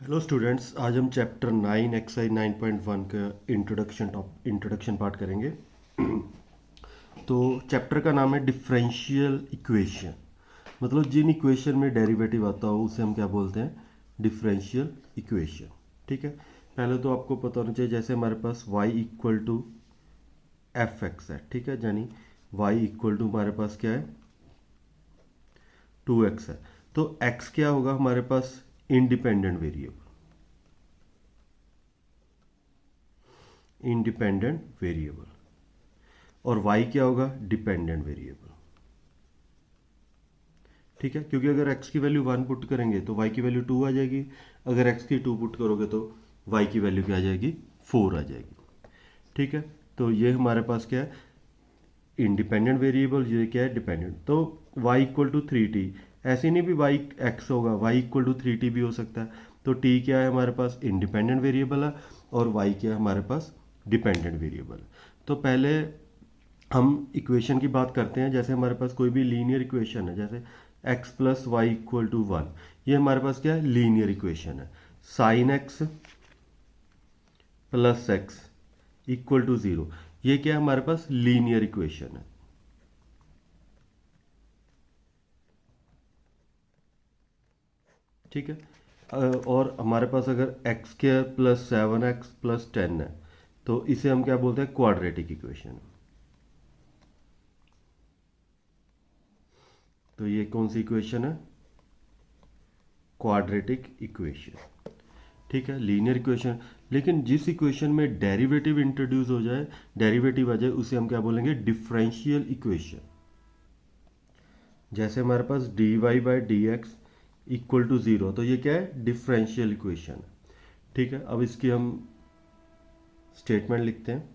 Hello students, आज हम chapter 9 exercise 9.1 का इंट्रोडक्शन पार्ट करेंगे। तो चैप्टर का नाम है डिफरेंशियल इक्वेशन। मतलब जिन इक्वेशन में डेरिवेटिव आता हो उसे हम क्या बोलते हैं, डिफरेंशियल इक्वेशन। ठीक है, पहले तो आपको पता होना चाहिए, जैसे हमारे पास y equal to f x है। ठीक है, यानी y इक्वल टू हमारे पास क्या है, 2x है। तो x क्या होगा हमारे पास, इंडिपेंडेंट वेरिएबल, और y क्या होगा, डिपेंडेंट वेरिएबल। ठीक है, क्योंकि अगर x की वैल्यू 1 पुट करेंगे तो y की वैल्यू 2 आ जाएगी, अगर x की 2 पुट करोगे तो y की वैल्यू क्या आ जाएगी, 4 आ जाएगी। ठीक है, तो ये हमारे पास क्या है, इंडिपेंडेंट वेरिएबल, ये क्या है, डिपेंडेंट। तो y इक्वल टू 3t, ऐसे नहीं भी y x होगा, y इक्वल टू 3t भी हो सकता है। तो t क्या है हमारे पास, इंडिपेंडेंट वेरिएबल है, और y क्या है हमारे पास, डिपेंडेंट वेरिएबल। तो पहले हम इक्वेशन की बात करते हैं। जैसे हमारे पास कोई भी लीनियर इक्वेशन है, जैसे x plus y equal to 1, ये हमारे पास क्या है, लीनियर इक्वेशन है। Sine x plus x equal to 0, ये क्या है हमारे पास, लीनियर इक्वेशन है। ठीक है, और हमारे पास अगर x square plus 7x plus 10 है, तो इसे हम क्या बोलते हैं, क्वाड्रेटिक इक्वेशन। तो ये कौन सी इक्वेशन है, क्वाड्रेटिक इक्वेशन। ठीक है, लीनियर इक्वेशन। लेकिन जिस इक्वेशन में डेरिवेटिव इंट्रोड्यूस हो जाए, डेरिवेटिव आ जाए, उसे हम क्या बोलेंगे, डिफरेंशियल इक्वेशन। जैसे हमारे पास D Y by D X equal to 0, तो ये क्या है, डिफरेंशियल इक्वेशन। ठीक है, अब इसकी हम स्टेटमेंट लिखते हैं।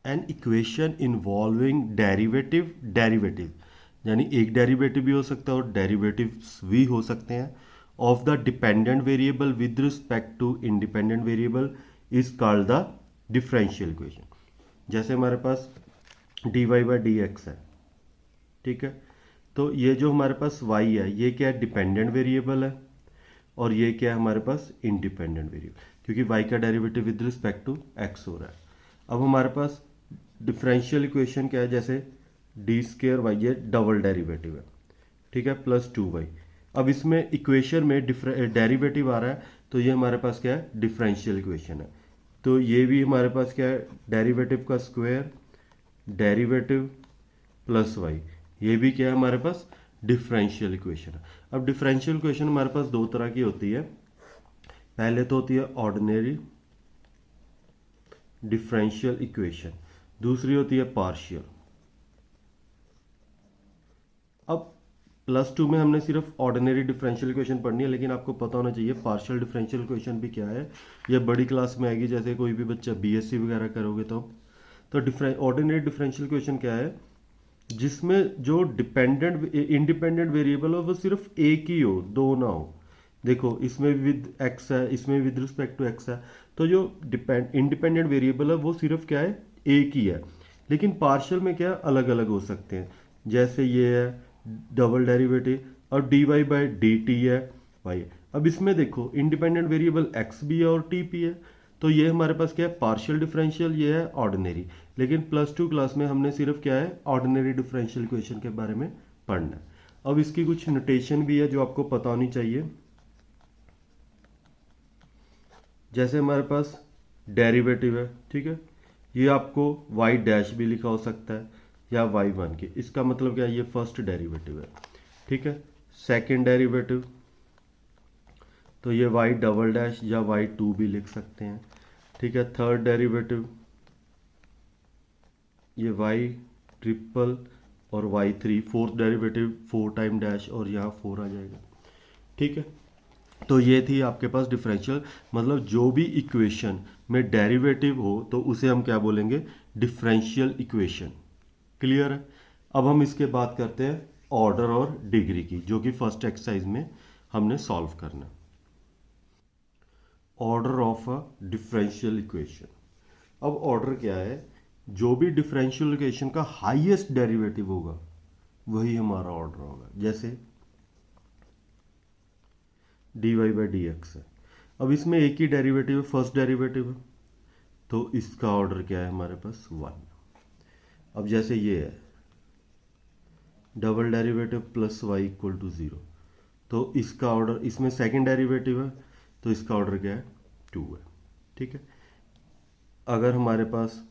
एन इक्वेशन इन्वॉल्विंग डेरिवेटिव यानी एक डेरिवेटिव भी हो सकता है और डेरिवेटिव्स भी हो सकते हैं, of the dependent variable with respect to independent variable is called the differential equation. जैसे हमारे पास D Y by D X है। ठीक है, तो ये जो हमारे पास y है, ये क्या है, डिपेंडेंट वेरिएबल है, और ये क्या है हमारे पास, इंडिपेंडेंट वेरिएबल, क्योंकि y का derivative with respect to x हो रहा है। अब हमारे पास डिफरेंशियल इक्वेशन क्या है, जैसे डी स्केयर वाई, ये डबल डेरिवेटिव है। ठीक है, प्लस 2y। अब इसमें इक्वेशन में डेरिवेटिव आ रहा है, तो ये हमारे पास क्या है, डिफरेंशियल इक्वेशन है। तो ये भी हमारे पास क्या है, डेरिवेटिव का स्क्वायर, डेरिवेटिव प्लस वाई, ये भी क्या है हमारे पास, डिफरेंशियल इक्वेशन है। अब डिफरेंशियल इक्वेशन हमारे पास दो तरह की होती है। पहले तो होती है ऑर्डिनरी डिफरेंशियल इक्वेशन, दूसरी होती है पार्शियल। अब +2 में हमने सिर्फ ऑर्डिनरी डिफरेंशियल इक्वेशन पढ़नी है, लेकिन आपको पता होना चाहिए पार्शियल डिफरेंशियल इक्वेशन भी क्या है। ये बड़ी क्लास में आएगी, जैसे कोई भी बच्चा बीएससी वगैरह करोगे तो ऑर्डिनरी डिफरेंशियल इक्वेशन क्या है, जिसमें जो डिपेंडेंट इंडिपेंडेंट वेरिएबल हो वो सिर्फ एक ही हो, दो ना हो। देखो, इसमें विद एक्स है, इसमें विद रिस्पेक्ट टू एक्स है, तो जो इंडिपेंडेंट वेरिएबल है वो सिर्फ क्या है, एक ही है। लेकिन पार्शियल में क्या, अलग अलग हो सकते हैं। जैसे ये है डबल डेरिवेटिव, और d Y by d t है वाई। अब इसमें देखो, इंडिपेंडेंट वेरिएबल एक्स भी है और टी भी है, तो ये हमारे पास क्या है, पार्शियल डिफरेंशियल, ये है ऑर्डिनरी। लेकिन +2 क्लास में हमने सिर्फ क्या है, ऑर्डिनरी डिफरेंशियल इक्वेशन के बारे में पढ़ना है। अब इसकी कुछ नोटेशन भी है जो आपको पता होनी चाहिए। जैसे हमारे पास डेरिवेटिव है, ठीक है, ये आपको y डैश भी लिखा हो सकता है या y1 के, इसका मतलब क्या है, ये फर्स्ट डेरिवेटिव है। ठीक है, सेकंड डेरिवेटिव, तो ये y डबल डैश या y2 भी लिख सकते हैं। ठीक है, थर्ड डेरिवेटिव, ये y ट्रिपल और y3, fourth derivative 4 time dash और यहाँ 4 आ जाएगा। ठीक है, तो ये थी आपके पास डिफरेंशियल। मतलब जो भी इक्वेशन में डेरिवेटिव हो तो उसे हम क्या बोलेंगे, डिफरेंशियल इक्वेशन। क्लियर है। अब हम इसके बात करते हैं ऑर्डर और डिग्री की, जो कि फर्स्ट एक्सरसाइज में हमने सॉल्व करना है। Order of a differential equation. अब ऑर्डर क्या है, जो भी डिफरेंशियल इक्वेशन का हाईएस्ट डेरिवेटिव होगा वही हमारा ऑर्डर होगा। जैसे dy बाई डी एक्स है। अब इसमें एक ही डेरिवेटिव है, फर्स्ट डेरिवेटिव है, तो इसका ऑर्डर क्या है हमारे पास 1। अब जैसे ये है double derivative plus y equal to 0, तो इसका ऑर्डर, इसमें सेकंड डेरिवेटिव है तो इसका ऑर्डर क्या है 2 है। ठीक है, अगर हमारे पास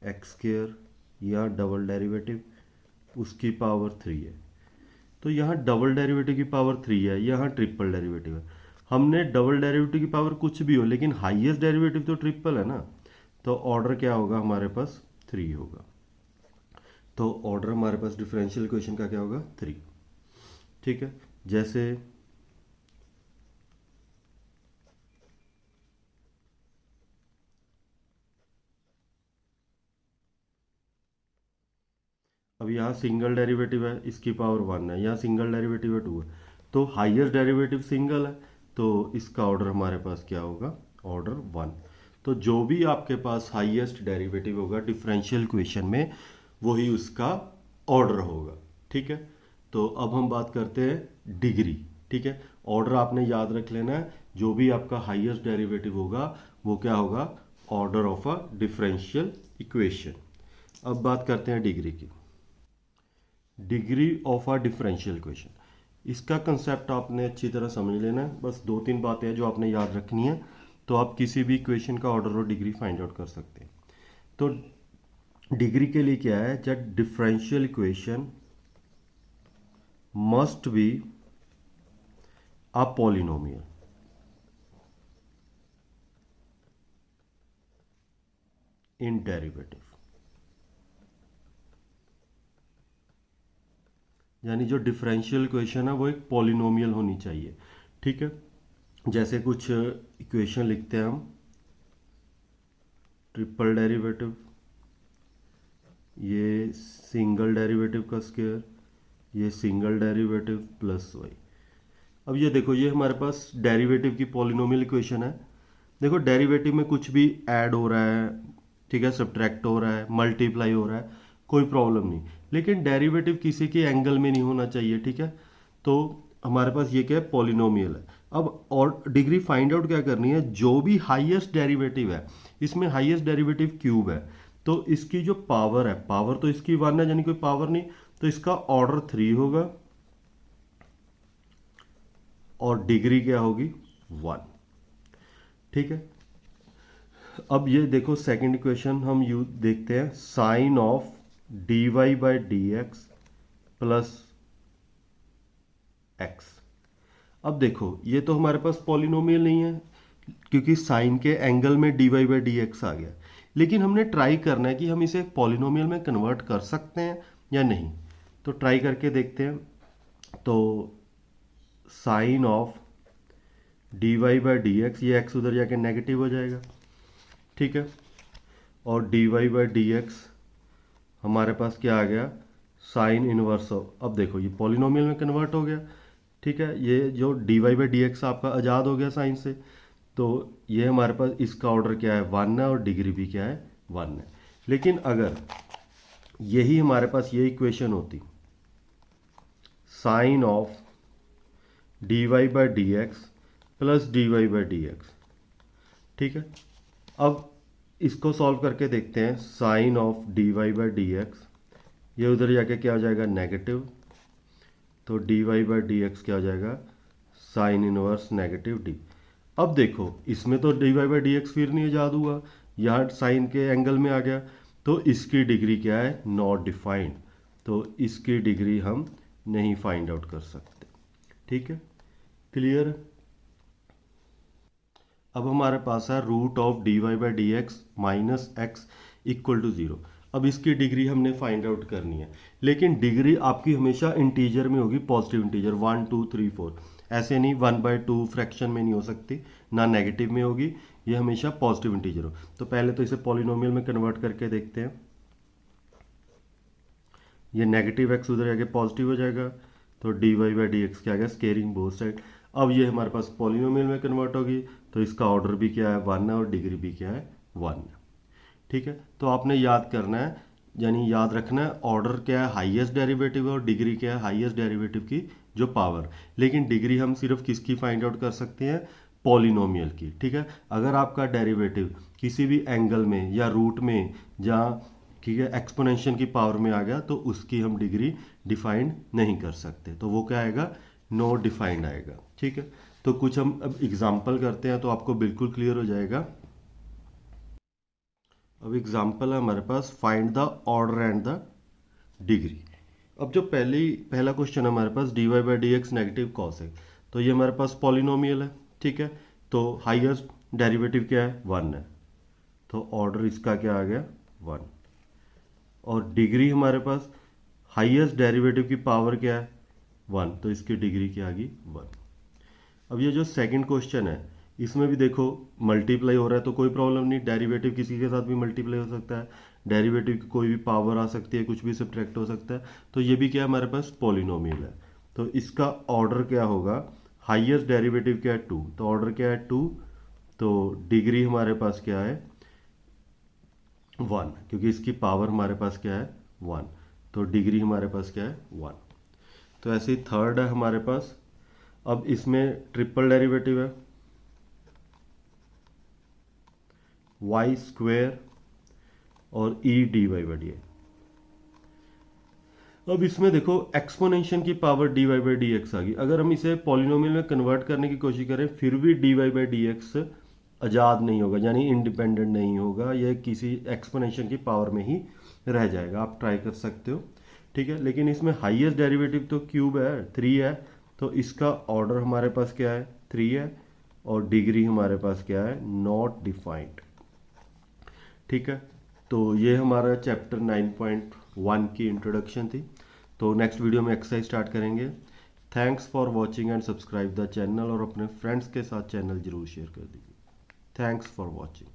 एक्स स्क्वायर या डबल डेरिवेटिव उसकी पावर 3 है, तो यहाँ डबल डेरिवेटिव की पावर 3 है, यहाँ ट्रिपल डेरिवेटिव है। हमने डबल डेरिवेटिव की पावर कुछ भी हो लेकिन हाईएस्ट डेरिवेटिव तो ट्रिपल है ना, तो ऑर्डर क्या होगा हमारे पास 3 होगा। तो ऑर्डर हमारे पास डिफरेंशियल इक्वेशन का क्या होगा 3। ठीक है, जैसे अब यहाँ सिंगल डेरिवेटिव है, इसकी पावर 1 है, यहाँ सिंगल डेरिवेटिव है 2 है, तो हाईएस्ट डेरिवेटिव सिंगल है, तो इसका ऑर्डर हमारे पास क्या होगा ऑर्डर 1। तो जो भी आपके पास हाईएस्ट डेरिवेटिव होगा डिफरेंशियल इक्वेशन में वही उसका ऑर्डर होगा। ठीक है, तो अब हम बात करते हैं डिग्री। ठीक है, ऑर्डर आपने याद रख लेना है, जो भी आपका हाईएस्ट डेरिवेटिव होगा वो क्या होगा order of a differential equation. अब बात करते हैं डिग्री की। Degree of a differential equation, इसका कंसेप्ट आपने अच्छी तरह समझ लेना है, बस 2-3 बातें हैं जो आपने याद रखनी है, तो आप किसी भी इक्वेशन का ऑर्डर और डिग्री फाइंड आउट कर सकते हैं। तो डिग्री के लिए क्या है, जब differential equation must be a polynomial in derivative, यानी जो डिफरेंशियल इक्वेशन है वो एक पॉलिनोमियल होनी चाहिए। ठीक है, जैसे कुछ इक्वेशन लिखते हैं हम, ट्रिपल डेरिवेटिव, ये सिंगल डेरिवेटिव का स्क्वायर, ये सिंगल डेरिवेटिव प्लस वाई। अब ये देखो, ये हमारे पास डेरिवेटिव की पॉलिनोमियल इक्वेशन है। देखो डेरिवेटिव में कुछ भी ऐड हो रहा है, ठीक है, सब्ट्रैक्ट हो रहा है, मल्टीप्लाई हो रहा है, कोई प्रॉब्लम नहीं, लेकिन डेरिवेटिव किसी के एंगल में नहीं होना चाहिए। ठीक है, तो हमारे पास ये क्या है पॉलिनोमियल है। अब और डिग्री फाइंड आउट क्या करनी है, जो भी हाईएस्ट डेरिवेटिव है, इसमें हाईएस्ट डेरिवेटिव क्यूब है, तो इसकी जो पावर है, पावर तो इसकी 1 है यानी कोई पावर नहीं, तो इसका ऑर्डर 3 होगा और डिग्री क्या होगी 1। ठीक है, अब ये देखो सेकंड इक्वेशन हम यू देखते हैं, sine of d Y by D x plus x. अब देखो ये तो हमारे पास पॉलिनोमियल नहीं है क्योंकि साइन के एंगल में D Y by D X आ गया, लेकिन हमने ट्राई करना है कि हम इसे पॉलिनोमियल में कन्वर्ट कर सकते हैं या नहीं, तो ट्राई करके देखते हैं। तो sine of d Y by D x, ये एक्स उधर जाके नेगेटिव हो जाएगा। ठीक है, और d Y by D x हमारे पास क्या आ गया साइन इनवर्स ऑफ, अब देखो ये पॉलिनोमियल में कन्वर्ट हो गया। ठीक है, ये जो d Y by D x आपका आज़ाद हो गया साइन से, तो ये हमारे पास इसका ऑर्डर क्या है 1 है और डिग्री भी क्या है 1 है। लेकिन अगर यही हमारे पास ये इक्वेशन होती, sine of d Y by D x plus d Y by D x, ठीक है, अब इसको सॉल्व करके देखते हैं, sine of d Y by D x, ये उधर जाके क्या हो जाएगा नेगेटिव, तो d Y by D x क्या हो जाएगा साइन इनवर्स नेगेटिव डी। अब देखो इसमें तो d Y by D x फिर नहीं आजाद हुआ, यहाँ साइन के एंगल में आ गया, तो इसकी डिग्री क्या है नॉट डिफाइंड, तो इसकी डिग्री हम नहीं फाइंड आउट कर सकते। ठीक है, क्लियर। अब हमारे पास है root of d Y by D x minus x equal to 0। अब इसकी डिग्री हमने फाइंड आउट करनी है, लेकिन डिग्री आपकी हमेशा इंटीजर में होगी, पॉजिटिव इंटीजर 1 2 3 4, ऐसे नहीं 1/2 फ्रैक्शन में नहीं हो सकती, ना नेगेटिव में होगी, ये हमेशा पॉजिटिव इंटीजर हो। तो पहले तो इसे पॉलिनोमियल में कन्वर्ट करके देखते हैं, ये नेगेटिव एक्स उधर जाके पॉजिटिव हो जाएगा, तो d Y by D x क्या आ गया स्केयरिंग बोथ साइड। अब ये हमारे पास पॉलिनोमियल में कन्वर्ट होगी, तो इसका ऑर्डर भी क्या है 1 है और डिग्री भी क्या है 1 है। ठीक है, तो आपने याद करना है यानी याद रखना है ऑर्डर क्या है, हाईएस्ट डेरिवेटिव है, और डिग्री क्या है, हाईएस्ट डेरिवेटिव की जो पावर। लेकिन डिग्री हम सिर्फ किसकी फाइंड आउट कर सकते हैं, पॉलिनोमियल की। ठीक है, अगर आपका डेरिवेटिव किसी भी एंगल में या रूट में या ठीक है एक्सपोनेंशियल की पावर में आ गया तो उसकी हम डिग्री डिफाइन नहीं कर सकते, तो वो क्या आएगा, नो डिफाइंड आएगा। ठीक है, तो कुछ हम अब एग्जाम्पल करते हैं तो आपको बिल्कुल क्लियर हो जाएगा। अब एग्जाम्पल है हमारे पास, find the order and the degree. अब जो पहला क्वेश्चन है हमारे पास, dy by D X negative cos है, तो ये हमारे पास पॉलिनोमियल है। ठीक है, तो हाईएस्ट डेरिवेटिव क्या है, 1 है, तो ऑर्डर इसका क्या आ गया, 1। और डिग्री हमारे पास हाईएस्ट डेरिवेटिव की पावर क्या है, 1, तो इसकी डिग्री क्या आ गई, 1। अब ये जो सेकंड क्वेश्चन है इसमें भी देखो मल्टीप्लाई हो रहा है तो कोई प्रॉब्लम नहीं, डेरिवेटिव किसी के साथ भी मल्टीप्लाई हो सकता है, डेरिवेटिव की कोई भी पावर आ सकती है, कुछ भी सब्ट्रैक्ट हो सकता है, तो ये भी क्या है हमारे पास पॉलिनोमियल है। तो इसका ऑर्डर क्या होगा, हाईएस्ट डेरिवेटिव क्या है 2, तो ऑर्डर क्या है 2, तो डिग्री हमारे पास क्या है 1, क्योंकि इसकी पावर हमारे पास क्या है 1, तो डिग्री हमारे पास क्या है 1। तो ऐसे ही थर्ड है हमारे पास, अब इसमें ट्रिपल डेरिवेटिव है, वाई स्क्वेयर और E D Y by D. अब इसमें देखो एक्सपोनेंशियल की power D Y by D X आ गई, अगर हम इसे पॉलिनोमियल में कन्वर्ट करने की कोशिश करें फिर भी D Y by D X आज़ाद नहीं होगा, यानी इंडिपेंडेंट नहीं होगा, यह किसी एक्सपोनेंशियल की पावर में ही रह जाएगा। आप ट्राई कर सकते हो। ठीक है, लेकिन इसमें हाईएस्ट डेरिवेटिव तो क्यूब है, 3 है, तो इसका ऑर्डर हमारे पास क्या है, 3 है, और डिग्री हमारे पास क्या है, नॉट डिफाइंड। ठीक है, तो ये हमारा चैप्टर 9.1 की इंट्रोडक्शन थी। तो नेक्स्ट वीडियो में एक्सरसाइज स्टार्ट करेंगे। Thanks for watching and subscribe the channel, और अपने फ्रेंड्स के साथ चैनल जरूर शेयर कर दीजिए। Thanks for watching.